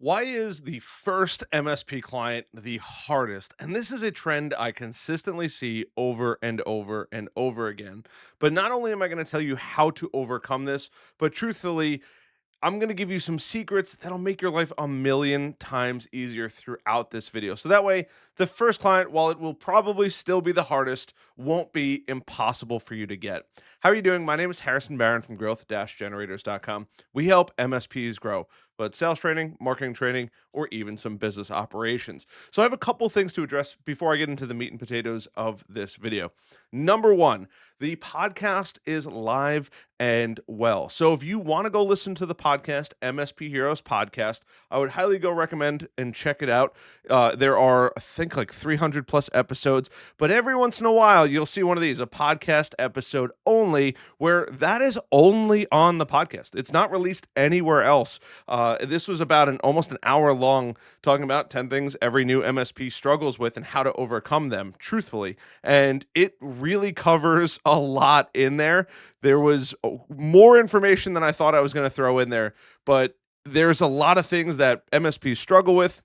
Why is the first MSP client the hardest? And this is a trend I consistently see over and over and over again. But not only am I going to tell you how to overcome this, but truthfully, I'm going to give you some secrets that'll make your life a million times easier throughout this video. So that way, the first client, while it will probably still be the hardest, won't be impossible for you to get. How are you doing? My name is Harrison Barron from growth-generators.com. We help MSPs grow, but sales training, marketing training, or even some business operations. So I have a couple things to address before I get into the meat and potatoes of this video. Number one, the podcast is live and well. So if you want to go listen to the podcast, MSP Heroes Podcast, I would highly go recommend and check it out. There are, I think, like 300 plus episodes, but every once in a while, you'll see one of these, a podcast episode only, where that is only on the podcast. It's not released anywhere else. This was about almost an hour long, talking about 10 things every new MSP struggles with and how to overcome them, truthfully. And it really covers a lot in there. There was more information than I thought I was going to throw in there, but there's a lot of things that MSPs struggle with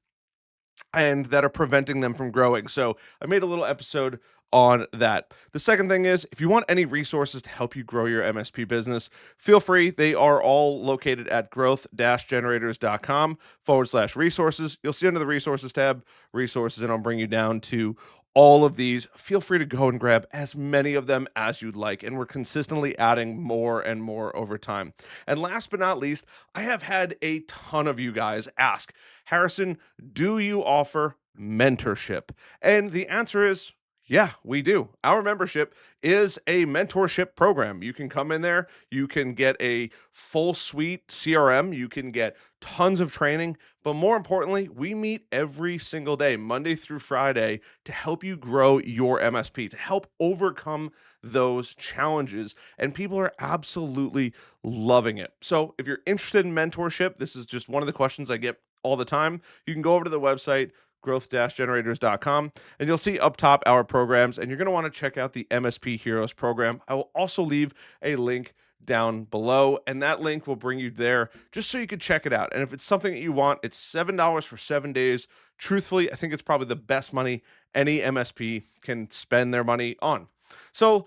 and that are preventing them from growing. So I made a little episode on that. The second thing is, if you want any resources to help you grow your MSP business, feel free. They are all located at growth-generators.com/resources. You'll see under the resources tab, resources, and I'll bring you down to all of these. Feel free to go and grab as many of them as you'd like. And we're consistently adding more and more over time. And last but not least, I have had a ton of you guys ask, Harrison, do you offer mentorship? And the answer is, yeah, we do. Our membership is a mentorship program. You can come in there, you can get a full suite CRM, you can get tons of training, but more importantly, we meet every single day, Monday through Friday, to help you grow your MSP, to help overcome those challenges. And people are absolutely loving it. So if you're interested in mentorship, this is just one of the questions I get all the time. You can go over to the website, growth-generators.com, and you'll see up top our programs, and you're going to want to check out the MSP Heroes program. I will also leave a link down below, and that link will bring you there just so you can check it out. And if it's something that you want, it's $7 for 7 days. Truthfully, I think it's probably the best money any MSP can spend their money on. So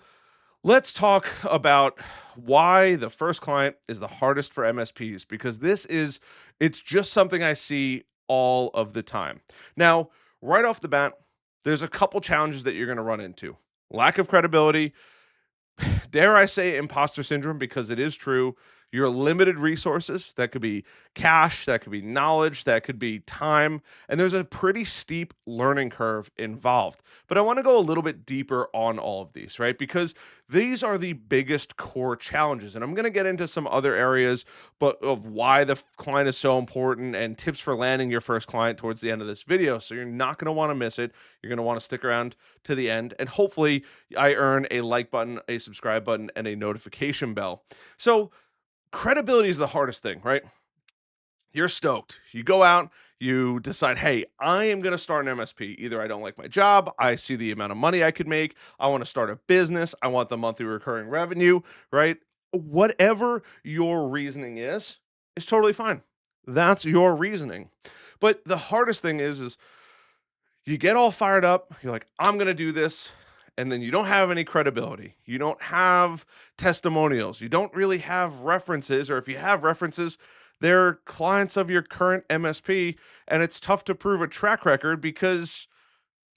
let's talk about why the first client is the hardest for MSPs, because it's just something I see all of the time. Now, right off the bat, there's a couple challenges that you're going to run into. Lack of credibility, dare I say imposter syndrome, because it is true. Your limited resources, that could be cash, that could be knowledge, that could be time, and there's a pretty steep learning curve involved. But I want to go a little bit deeper on all of these, right? Because these are the biggest core challenges, and I'm going to get into some other areas but of why the client is so important and tips for landing your first client towards the end of this video. So you're not going to want to miss it. You're going to want to stick around to the end, and hopefully I earn a like button, a subscribe button, and a notification bell. So credibility is the hardest thing, right? You're stoked. You go out, you decide, hey, I am going to start an MSP. Either I don't like my job, I see the amount of money I could make, I want to start a business, I want the monthly recurring revenue, right? Whatever your reasoning is totally fine. That's your reasoning. But the hardest thing is you get all fired up, you're like, I'm going to do this. And then you don't have any credibility. You don't have testimonials. You don't really have references, or if you have references, they're clients of your current MSP, and it's tough to prove a track record because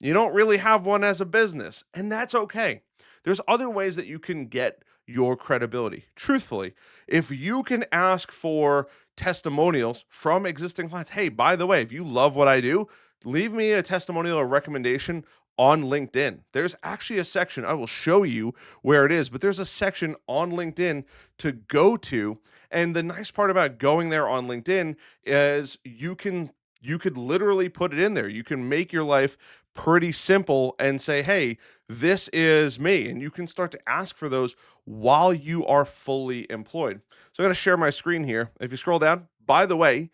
you don't really have one as a business, and that's okay. There's other ways that you can get your credibility. Truthfully, if you can ask for testimonials from existing clients, hey, by the way, if you love what I do, leave me a testimonial or recommendation on LinkedIn. There's actually a section, I will show you where it is, but there's a section on LinkedIn to go to. And the nice part about going there on LinkedIn is you could literally put it in there. You can make your life pretty simple and say, hey, this is me. And you can start to ask for those while you are fully employed. So I'm going to share my screen here. If you scroll down, by the way,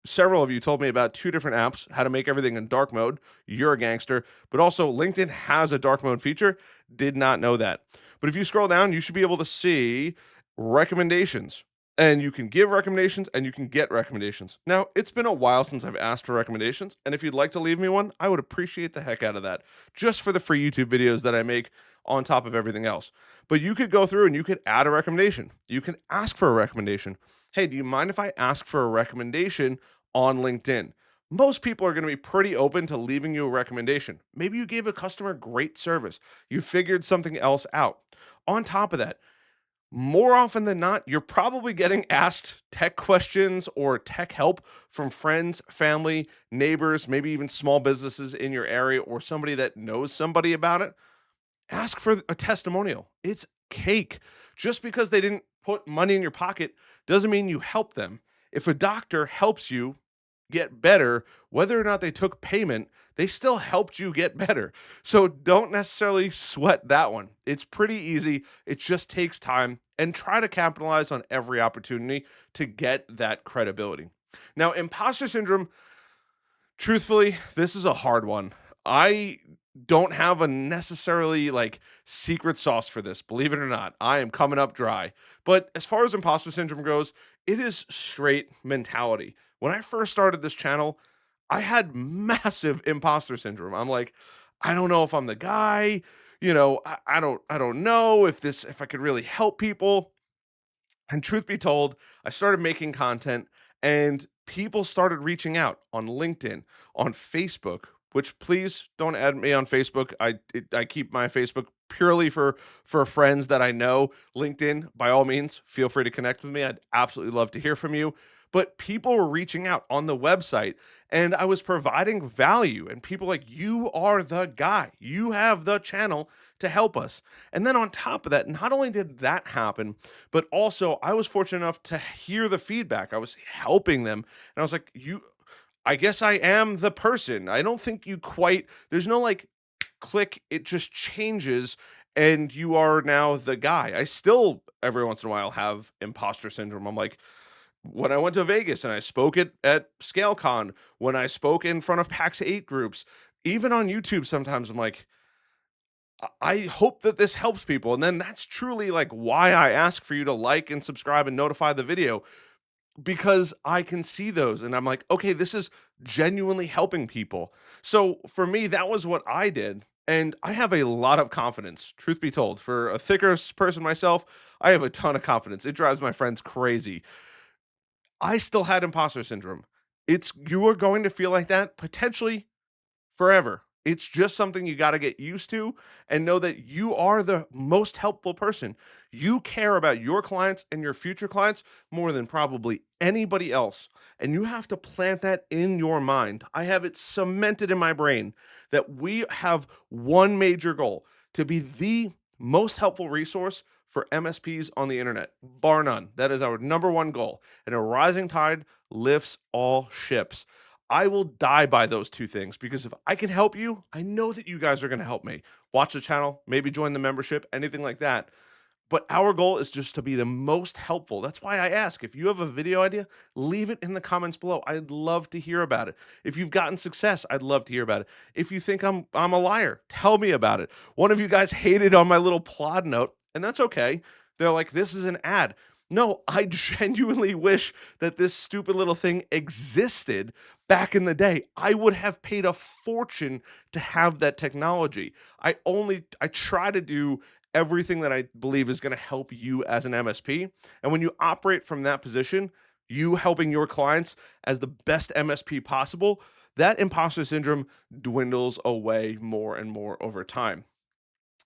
several of you told me about 2 different apps, how to make everything in dark mode. You're a gangster. But also LinkedIn has a dark mode feature. Did not know that. But if you scroll down, you should be able to see recommendations. And you can give recommendations and you can get recommendations. Now, it's been a while since I've asked for recommendations, and if you'd like to leave me one, I would appreciate the heck out of that, just for the free YouTube videos that I make on top of everything else. But you could go through and you could add a recommendation. You can ask for a recommendation. Hey, do you mind if I ask for a recommendation on LinkedIn? Most people are going to be pretty open to leaving you a recommendation. Maybe you gave a customer great service. You figured something else out. On top of that, more often than not, you're probably getting asked tech questions or tech help from friends, family, neighbors, maybe even small businesses in your area or somebody that knows somebody about it. Ask for a testimonial. It's cake. Just because they didn't put money in your pocket doesn't mean you help them. If a doctor helps you get better, whether or not they took payment, they still helped you get better. So don't necessarily sweat that one. It's pretty easy. It just takes time, and try to capitalize on every opportunity to get that credibility. Now, imposter syndrome, truthfully, this is a hard one. I don't have a necessarily like secret sauce for this, believe it or not. I am coming up dry. But as far as imposter syndrome goes, it is straight mentality. When I first started this channel, I had massive imposter syndrome. I'm like, I don't know if I'm the guy, I don't know if I could really help people. And truth be told, I started making content and people started reaching out on LinkedIn, on Facebook, which please don't add me on Facebook. I keep my Facebook purely for friends that I know. LinkedIn, by all means, feel free to connect with me. I'd absolutely love to hear from you. But people were reaching out on the website and I was providing value, and people like, you are the guy. You have the channel to help us. And then on top of that, not only did that happen, but also I was fortunate enough to hear the feedback. I was helping them and I was like, I guess I am the person. I don't think you quite, there's no like click, it just changes and you are now the guy. I still every once in a while have imposter syndrome. I'm like, when I went to Vegas and I spoke at ScaleCon, when I spoke in front of PAX 8 groups, even on YouTube, sometimes I'm like, I hope that this helps people. And then that's truly like why I ask for you to like and subscribe and notify the video, because I can see those and I'm like, okay, this is genuinely helping people. So for me, that was what I did. And I have a lot of confidence, truth be told. For a thicker person myself, I have a ton of confidence. It drives my friends crazy. I still had imposter syndrome. You are going to feel like that potentially forever. It's just something you got to get used to and know that you are the most helpful person. You care about your clients and your future clients more than probably anybody else. And you have to plant that in your mind. I have it cemented in my brain that we have one major goal: to be the most helpful resource for MSPs on the internet, bar none. That is our number one goal. And a rising tide lifts all ships. I will die by those two things, because if I can help you, I know that you guys are going to help me. Watch the channel, maybe join the membership, anything like that. But our goal is just to be the most helpful. That's why I ask, if you have a video idea, leave it in the comments below. I'd love to hear about it. If you've gotten success, I'd love to hear about it. If you think I'm a liar, tell me about it. One of you guys hated on my little plot note, and that's okay. They're like, this is an ad. No, I genuinely wish that this stupid little thing existed back in the day. I would have paid a fortune to have that technology. I try to do everything that I believe is going to help you as an MSP. And when you operate from that position, you helping your clients as the best MSP possible, that imposter syndrome dwindles away more and more over time.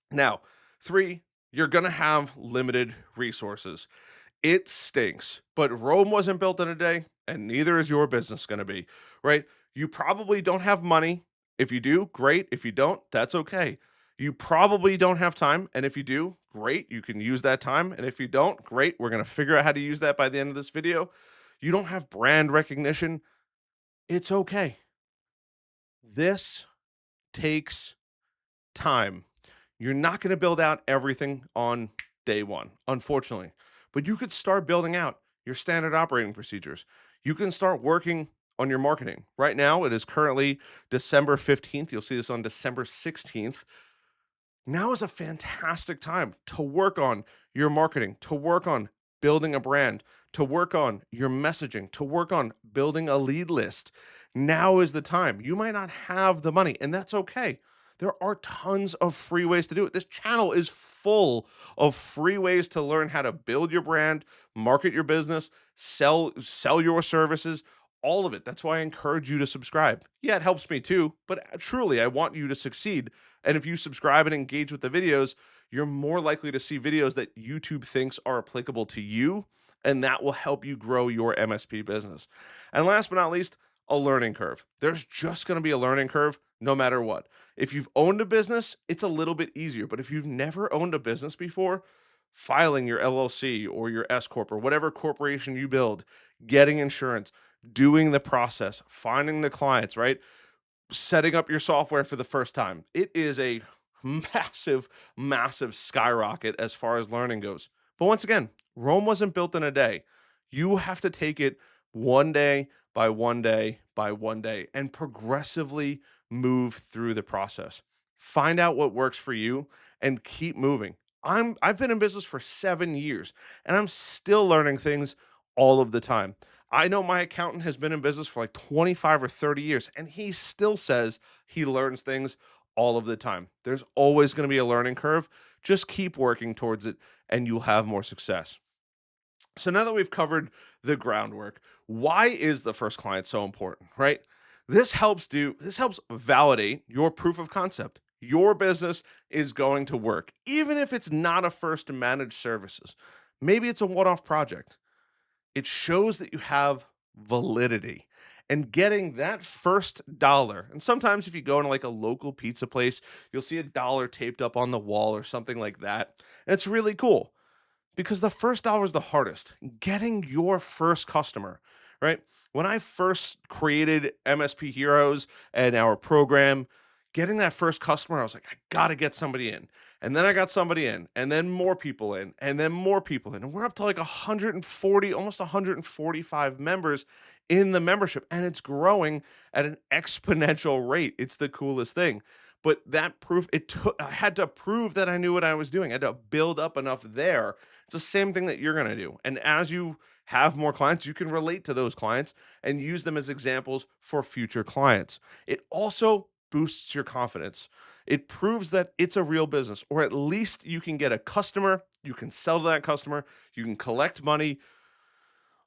Now, 3, you're going to have limited resources. It stinks, but Rome wasn't built in a day, and neither is your business going to be, right? You probably don't have money. If you do, great. If you don't, that's okay. You probably don't have time, and if you do, great. You can use that time, and if you don't, great. We're going to figure out how to use that by the end of this video. You don't have brand recognition. It's okay. This takes time. You're not going to build out everything on day one, unfortunately, but you could start building out your standard operating procedures. You can start working on your marketing. Right now, it is currently December 15th. You'll see this on December 16th. Now is a fantastic time to work on your marketing, to work on building a brand, to work on your messaging, to work on building a lead list. Now is the time. You might not have the money, and that's okay. There are tons of free ways to do it. This channel is full of free ways to learn how to build your brand, market your business, sell your services, all of it. That's why I encourage you to subscribe. Yeah, it helps me too, but truly I want you to succeed. And if you subscribe and engage with the videos, you're more likely to see videos that YouTube thinks are applicable to you, and that will help you grow your MSP business. And last but not least, a learning curve. There's just going to be a learning curve no matter what. If you've owned a business, it's a little bit easier. But if you've never owned a business before, filing your LLC or your S Corp or whatever corporation you build, getting insurance, doing the process, finding the clients, right? Setting up your software for the first time. It is a massive, massive skyrocket as far as learning goes. But once again, Rome wasn't built in a day. You have to take it one day by one day by one day and progressively move through the process. Find out what works for you and keep moving. I've been in business for 7 years and I'm still learning things all of the time. I know my accountant has been in business for like 25 or 30 years, and he still says he learns things all of the time. There's always going to be a learning curve. Just keep working towards it, and you'll have more success. So now that we've covered the groundwork, why is the first client so important, right? This helps validate your proof of concept. Your business is going to work, even if it's not a first managed services. Maybe it's a one-off project. It shows that you have validity, and getting that first dollar. And sometimes if you go into like a local pizza place, you'll see a dollar taped up on the wall or something like that. And it's really cool because the first dollar is the hardest. Getting your first customer, right? When I first created MSP Heroes and our program, getting that first customer, I was like, I got to get somebody in. And then I got somebody in, and then more people in, and then more people in. And we're up to like 140, almost 145 members in the membership, and it's growing at an exponential rate. It's the coolest thing. But that proof, I had to prove that I knew what I was doing. I had to build up enough there. It's the same thing that you're going to do. And as you have more clients, you can relate to those clients and use them as examples for future clients. It also boosts your confidence. It proves that it's a real business, or at least you can get a customer, you can sell to that customer, you can collect money,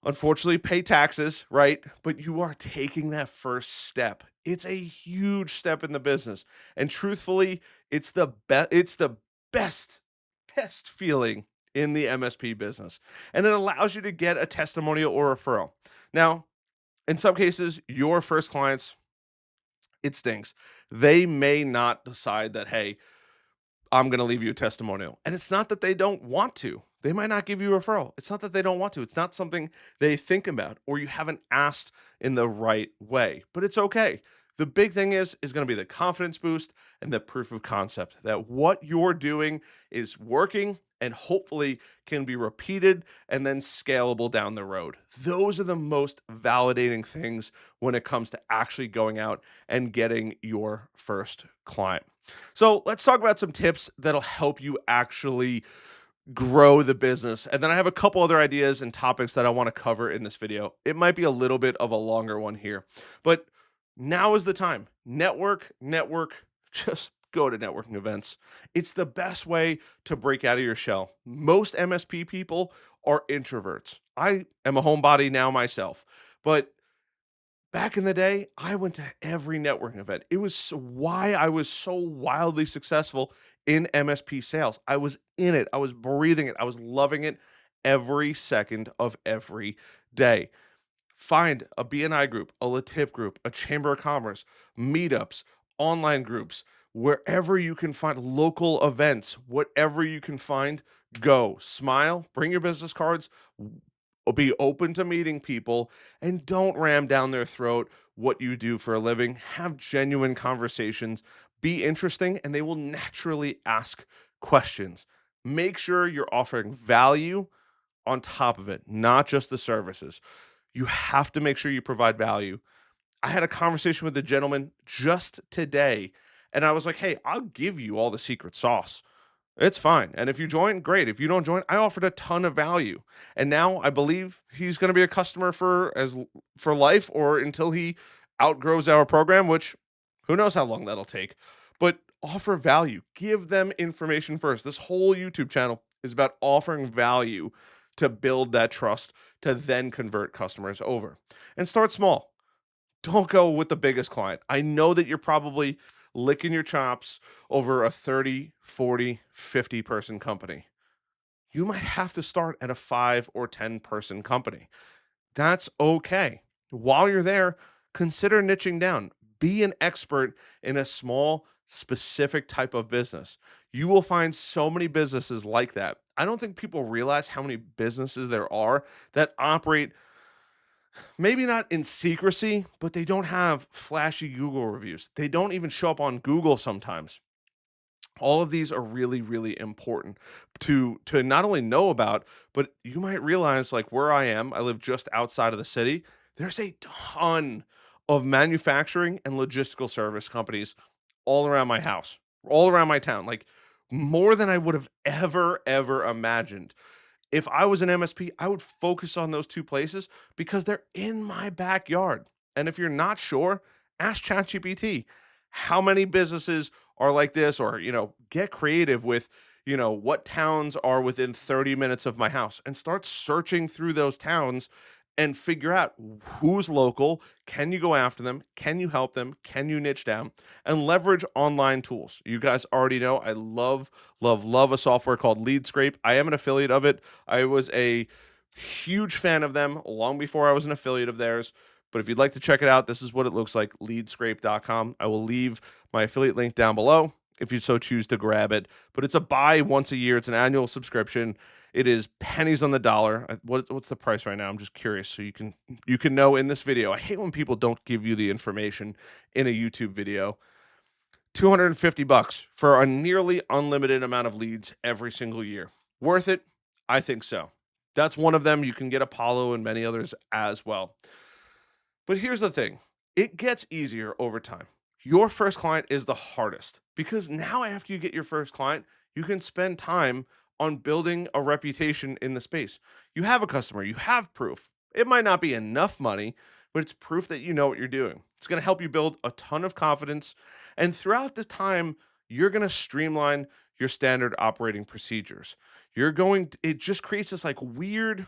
unfortunately pay taxes, right? But you are taking that first step. It's a huge step in the business. And truthfully, it's the best feeling in the MSP business. And it allows you to get a testimonial or referral. Now, in some cases, your first clients, it stinks. They may not decide that, hey, I'm going to leave you a testimonial. And it's not that they don't want to. They might not give you a referral. It's not that they don't want to. It's not something they think about or you haven't asked in the right way. But it's okay. The big thing is going to be the confidence boost and the proof of concept that what you're doing is working and hopefully can be repeated and then scalable down the road. Those are the most validating things when it comes to actually going out and getting your first client. So let's talk about some tips that'll help you actually grow the business. And then I have a couple other ideas and topics that I want to cover in this video. It might be a little bit of a longer one here, but now is the time. Network, just go to networking events. It's the best way to break out of your shell. Most MSP people are introverts. I am a homebody now myself, but back in the day, I went to every networking event. It was why I was so wildly successful in MSP sales. I was in it. I was breathing it. I was loving it every second of every day. Find a BNI group, a LaTip group, a Chamber of Commerce, meetups, online groups, wherever you can find local events, whatever you can find, go. Smile, bring your business cards, be open to meeting people, and don't ram down their throat what you do for a living. Have genuine conversations, be interesting, and they will naturally ask questions. Make sure you're offering value on top of it, not just the services. You have to make sure you provide value. I had a conversation with a gentleman just today, and I was like, hey, I'll give you all the secret sauce. It's fine. And if you join, great. If you don't join, I offered a ton of value. And now I believe he's going to be a customer for life or until he outgrows our program, which who knows how long that'll take. But offer value. Give them information first. This whole YouTube channel is about offering value to build that trust to then convert customers over. And start small. Don't go with the biggest client. I know that you're probably licking your chops over a 30, 40, 50 person company. You might have to start at a 5 or 10 person company. That's okay. While you're there, consider niching down. Be an expert in a small, specific type of business. You will find so many businesses like that. I don't think people realize how many businesses there are that operate maybe not in secrecy, but they don't have flashy Google reviews. They don't even show up on Google sometimes. All of these are really, really important to not only know about, but you might realize like where I am, I live just outside of the city. There's a ton of manufacturing and logistical service companies all around my house, all around my town, like more than I would have ever imagined. If I was an MSP, I would focus on those two places because they're in my backyard. And if you're not sure, ask ChatGPT how many businesses are like this, or, get creative with, what towns are within 30 minutes of my house and start searching through those towns and figure out who's local. Can you go after them? Can you help them? Can you niche down and leverage online tools? You guys already know I love a software called Lead Scrape. I am an affiliate of it. I was a huge fan of them long before I was an affiliate of theirs. But if you'd like to check it out, this is what it looks like, leadscrape.com. I will leave my affiliate link down below if you so choose to grab it. But it's a buy once a year. It's an annual subscription. It is pennies on the dollar. What's the price right now? I'm just curious, so you can know in this video. I hate when people don't give you the information in a YouTube video. $250 for a nearly unlimited amount of leads every single year. Worth it? I think so. That's one of them. You can get Apollo and many others as well. But here's the thing. It gets easier over time. Your first client is the hardest because now after you get your first client, you can spend time on building a reputation in the space. You have a customer, you have proof. It might not be enough money, but it's proof that you know what you're doing. It's going to help you build a ton of confidence. And throughout the time, you're going to streamline your standard operating procedures. It just creates this like weird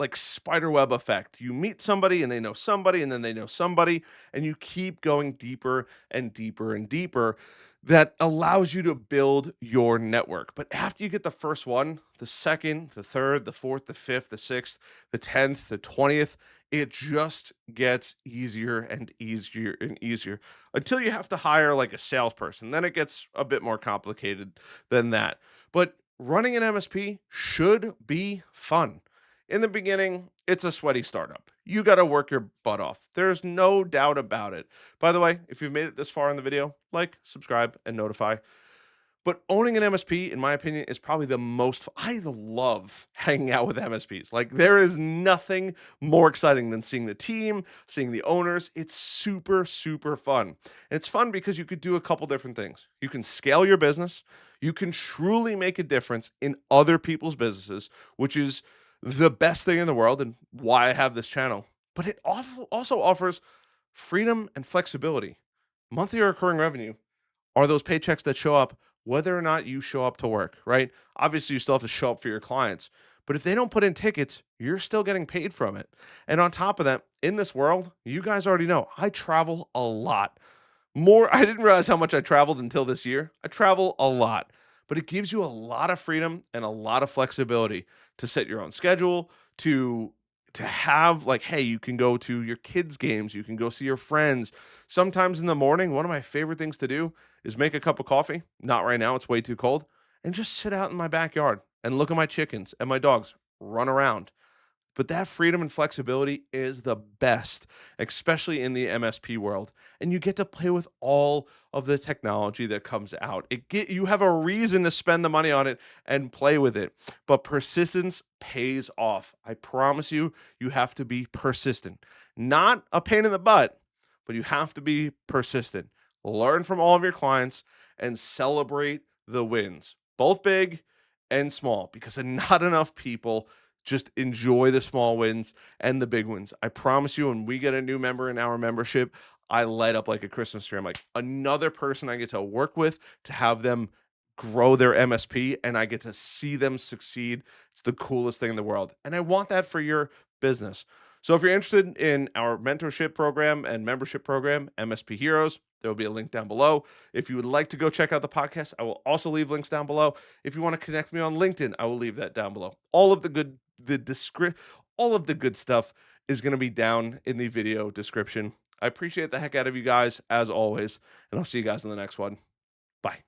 like spider web effect. You meet somebody and they know somebody and then they know somebody and you keep going deeper and deeper and deeper. That allows you to build your network. But after you get the first one, the second, the third, the fourth, the fifth, the sixth, the 10th, the 20th, it just gets easier and easier and easier until you have to hire like a salesperson. Then it gets a bit more complicated than that. But running an MSP should be fun. In the beginning, it's a sweaty startup. You got to work your butt off. There's no doubt about it. By the way, if you've made it this far in the video, like, subscribe, and notify. But owning an MSP, in my opinion, is probably the most. I love hanging out with MSPs. Like, there is nothing more exciting than seeing the team, seeing the owners. It's super, super fun. And it's fun because you could do a couple different things. You can scale your business. You can truly make a difference in other people's businesses, which is the best thing in the world and why I have this channel. But it also offers freedom and flexibility. Monthly recurring revenue are those paychecks that show up whether or not you show up to work, right? Obviously, you still have to show up for your clients, but if they don't put in tickets, you're still getting paid from it. And on top of that, in this world, you guys already know, I travel a lot. I didn't realize how much I traveled until this year. I travel a lot, but it gives you a lot of freedom and a lot of flexibility to set your own schedule, to have like, hey, you can go to your kids' games, you can go see your friends. Sometimes in the morning, one of my favorite things to do is make a cup of coffee. Not right now, it's way too cold, and just sit out in my backyard and look at my chickens and my dogs run around. But that freedom and flexibility is the best, especially in the MSP world. And you get to play with all of the technology that comes out. You have a reason to spend the money on it and play with it. But persistence pays off. I promise you, you have to be persistent. Not a pain in the butt, but you have to be persistent. Learn from all of your clients and celebrate the wins, both big and small, because not enough people just enjoy the small wins and the big wins. I promise you, when we get a new member in our membership, I light up like a Christmas tree. I'm like, another person I get to work with to have them grow their MSP, and I get to see them succeed. It's the coolest thing in the world. And I want that for your business. So if you're interested in our mentorship program and membership program, MSP Heroes, there will be a link down below. If you would like to go check out the podcast, I will also leave links down below. If you want to connect me on LinkedIn, I will leave that down below. All of the all of the good stuff is going to be down in the video description. I appreciate the heck out of you guys as always, and I'll see you guys in the next one. Bye.